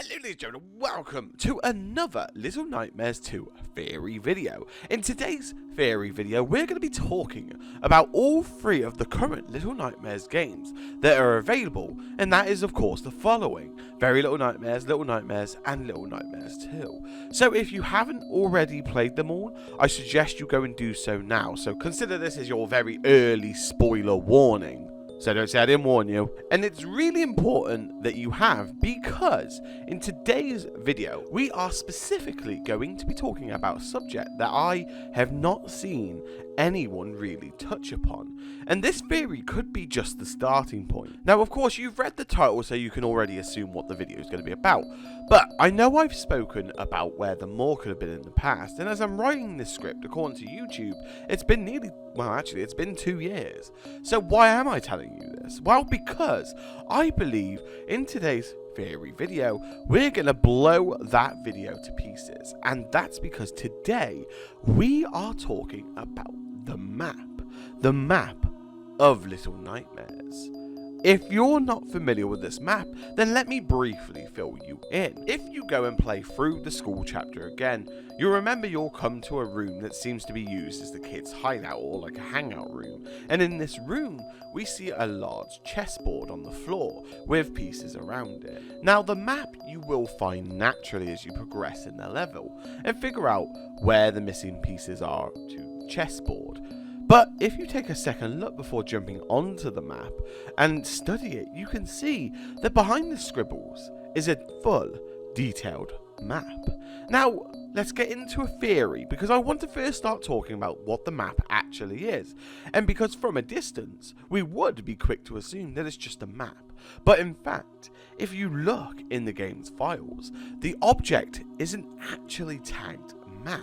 Hello ladies and gentlemen, welcome to another Little Nightmares 2 theory video. In today's theory video, we're going to be talking about all three of the current Little Nightmares games that are available, and that is of course the following: Very Little Nightmares, and Little Nightmares 2. So if you haven't already played them all, I suggest you go and do so now. So consider this as your very early spoiler warning. So don't say I didn't warn you. And it's really important that you have, because in today's video, we are specifically going to be talking about a subject that I have not seen anyone really touch upon. And this theory could be just the starting point. Now, of course, you've read the title, so you can already assume what the video is going to be about. But I know I've spoken about where the Maw could have been in the past, and as I'm writing this script, according to YouTube, it's been it's been 2 years. So why am I telling you this? Well, because I believe in today's theory video, we're going to blow that video to pieces. And that's because today we are talking about the map of Little Nightmares. If you're not familiar with this map, then let me briefly fill you in. If you go and play through the school chapter again, you'll remember you'll come to a room that seems to be used as the kids' hideout or like a hangout room. And in this room, we see a large chessboard on the floor with pieces around it. Now, the map you will find naturally as you progress in the level and figure out where the missing pieces are to the chessboard. But if you take a second look before jumping onto the map and study it, you can see that behind the scribbles is a full, detailed map. Now, let's get into a theory, because I want to first start talking about what the map actually is. And because from a distance, we would be quick to assume that it's just a map. But in fact, if you look in the game's files, the object isn't actually tagged map.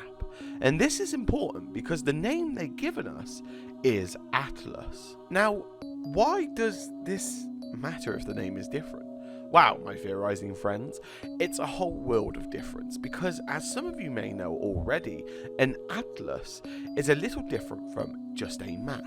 And this is important because the name they've given us is Atlas. Now, why does this matter if the name is different? Wow, my theorizing friends, it's a whole world of difference, because as some of you may know already, an atlas is a little different from just a map.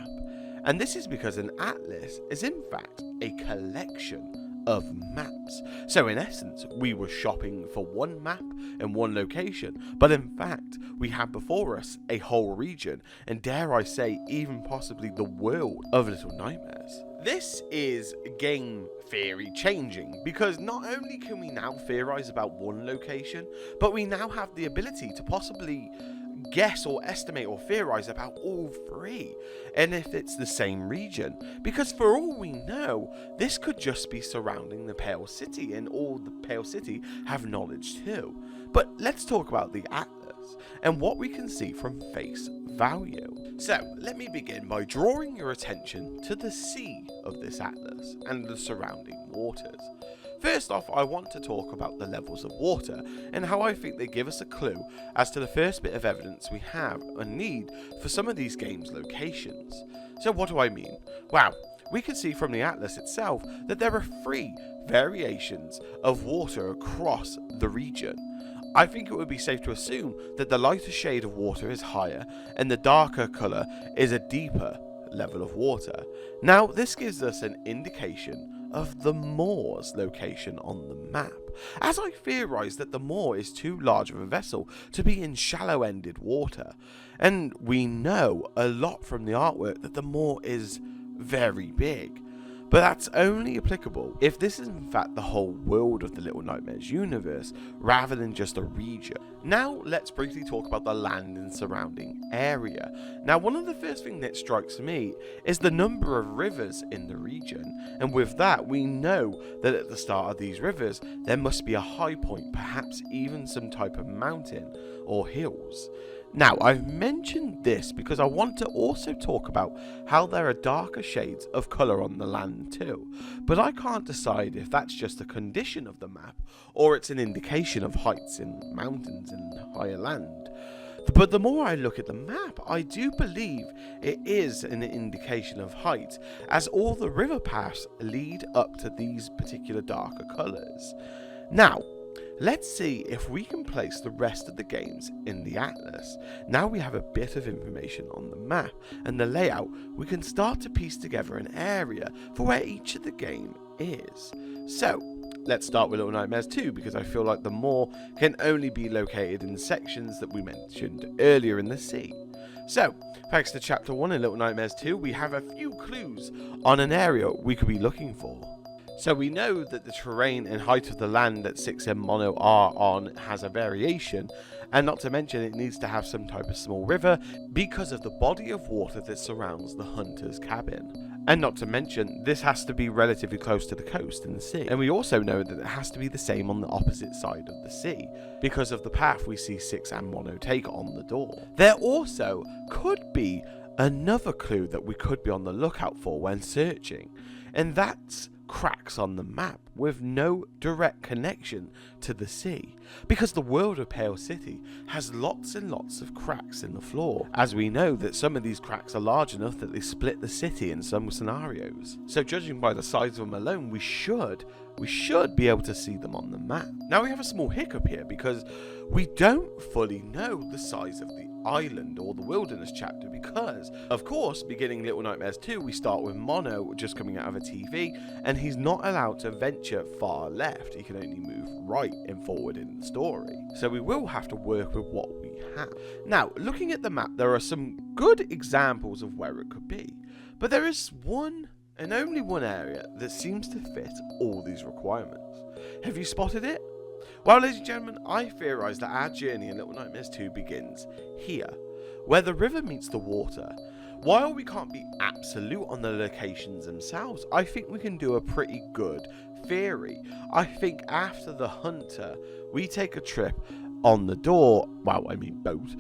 And this is because an atlas is in fact a collection of maps. So in essence, we were shopping for one map in one location, but in fact, we had before us a whole region, and dare I say, even possibly the world of Little Nightmares. This is game theory changing, because not only can we now theorize about one location, but we now have the ability to possibly guess or estimate or theorize about all three, and if it's the same region, because for all we know, this could just be surrounding the Pale City, and all the Pale City have knowledge too. But let's talk about the Atlas and what we can see from face value. So let me begin by drawing your attention to the sea of this Atlas and the surrounding waters. First off, I want to talk about the levels of water and how I think they give us a clue as to the first bit of evidence we have and need for some of these games' locations. So what do I mean? Well, we can see from the Atlas itself that there are 3 variations of water across the region. I think it would be safe to assume that the lighter shade of water is higher and the darker colour is a deeper level of water. Now, this gives us an indication of the Maw's location on the map, as I theorise that the Maw is too large of a vessel to be in shallow-ended water, and we know a lot from the artwork that the Maw is very big. But that's only applicable if this is in fact the whole world of the Little Nightmares universe, rather than just a region. Now let's briefly talk about the land and surrounding area. Now, one of the first things that strikes me is the number of rivers in the region, and with that we know that at the start of these rivers there must be a high point, perhaps even some type of mountain or hills. Now, I've mentioned this because I want to also talk about how there are darker shades of colour on the land too, but I can't decide if that's just a condition of the map or it's an indication of heights in mountains and higher land. But the more I look at the map, I do believe it is an indication of height, as all the river paths lead up to these particular darker colours. Now, let's see if we can place the rest of the games in the Atlas. Now we have a bit of information on the map and the layout, we can start to piece together an area for where each of the game is. So, let's start with Little Nightmares 2, because I feel like the Maw can only be located in the sections that we mentioned earlier in the sea. So, thanks to Chapter 1 in Little Nightmares 2, we have a few clues on an area we could be looking for. So we know that the terrain and height of the land that 6M Mono are on has a variation, and not to mention it needs to have some type of small river because of the body of water that surrounds the hunter's cabin. And not to mention, this has to be relatively close to the coast in the sea. And we also know that it has to be the same on the opposite side of the sea, because of the path we see 6M Mono take on the door. There also could be another clue that we could be on the lookout for when searching, and that's cracks on the map with no direct connection to the sea, because the world of Pale City has lots and lots of cracks in the floor, as we know that some of these cracks are large enough that they split the city in some scenarios. So judging by the size of them alone, we should be able to see them on the map. Now we have a small hiccup here because we don't fully know the size of the island or the wilderness chapter, because of course beginning Little Nightmares 2 we start with Mono just coming out of a TV, and he's not allowed to venture far left. He can only move right and forward in the story, so we will have to work with what we have. Now looking at the map, there are some good examples of where it could be, but there is one and only one area that seems to fit all these requirements. Have you spotted it? Well, ladies and gentlemen, I theorise that our journey in Little Nightmares 2 begins here, where the river meets the water. While we can't be absolute on the locations themselves, I think we can do a pretty good theory. I think after the hunter, we take a trip on the door, boat.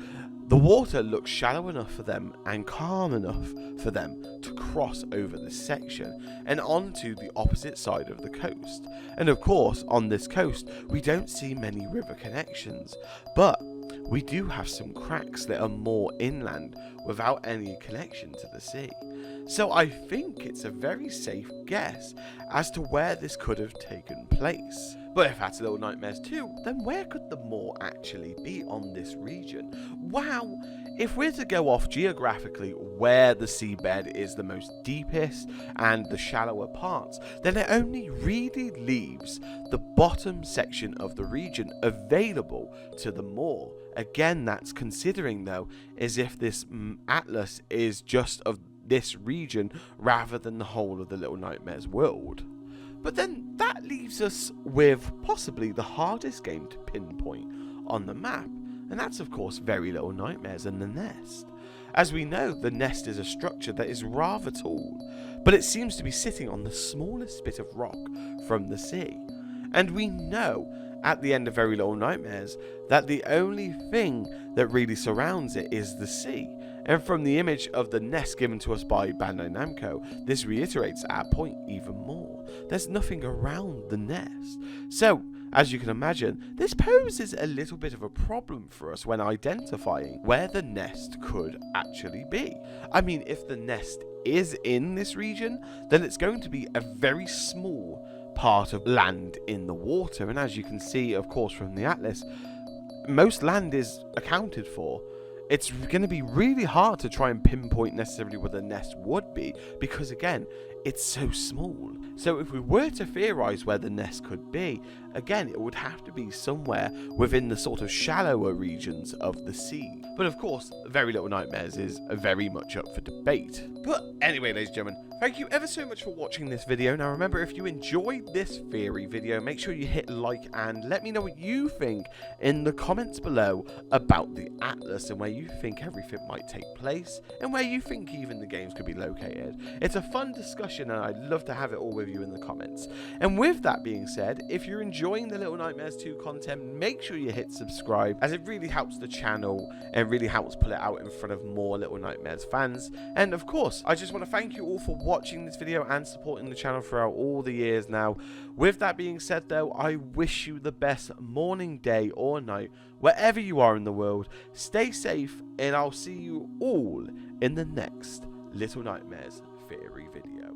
The water looks shallow enough for them and calm enough for them to cross over this section and onto the opposite side of the coast. And of course, on this coast, we don't see many river connections, but we do have some cracks that are more inland without any connection to the sea. So I think it's a very safe guess as to where this could have taken place. But if that's Little Nightmares 2, then where could the Maw actually be on this region? Wow, if we're to go off geographically where the seabed is the most deepest and the shallower parts, then it only really leaves the bottom section of the region available to the Maw. Again, that's considering though, as if this atlas is just of this region rather than the whole of the Little Nightmares world. But then that leaves us with possibly the hardest game to pinpoint on the map, and that's of course Very Little Nightmares and the Nest. As we know, the nest is a structure that is rather tall, but it seems to be sitting on the smallest bit of rock from the sea. And we know at the end of Very Little Nightmares that the only thing that really surrounds it is the sea. And from the image of the nest given to us by Bandai Namco, this reiterates our point even more. There's nothing around the nest. So, as you can imagine, this poses a little bit of a problem for us when identifying where the nest could actually be. I mean, if the nest is in this region, then it's going to be a very small part of land in the water. And as you can see, of course, from the atlas, most land is accounted for. It's going to be really hard to try and pinpoint necessarily where the nest would be, because again, it's so small. So if we were to theorise where the nest could be, again, it would have to be somewhere within the sort of shallower regions of the sea. But of course, Very Little Nightmares is very much up for debate. But anyway, ladies and gentlemen, thank you ever so much for watching this video. Now remember, if you enjoyed this theory video, make sure you hit like and let me know what you think in the comments below about the atlas and where you think everything might take place and where you think even the games could be located. It's a fun discussion and I'd love to have it all with you in the comments. And with that being said, if you're enjoying the Little Nightmares 2 content, make sure you hit subscribe, as it really helps the channel and really helps pull it out in front of more Little Nightmares fans. And of course, I just want to thank you all for watching this video and supporting the channel throughout all the years now. With that being said though, I wish you the best morning, day or night wherever you are in the world. Stay safe and I'll see you all in the next Little Nightmares theory video.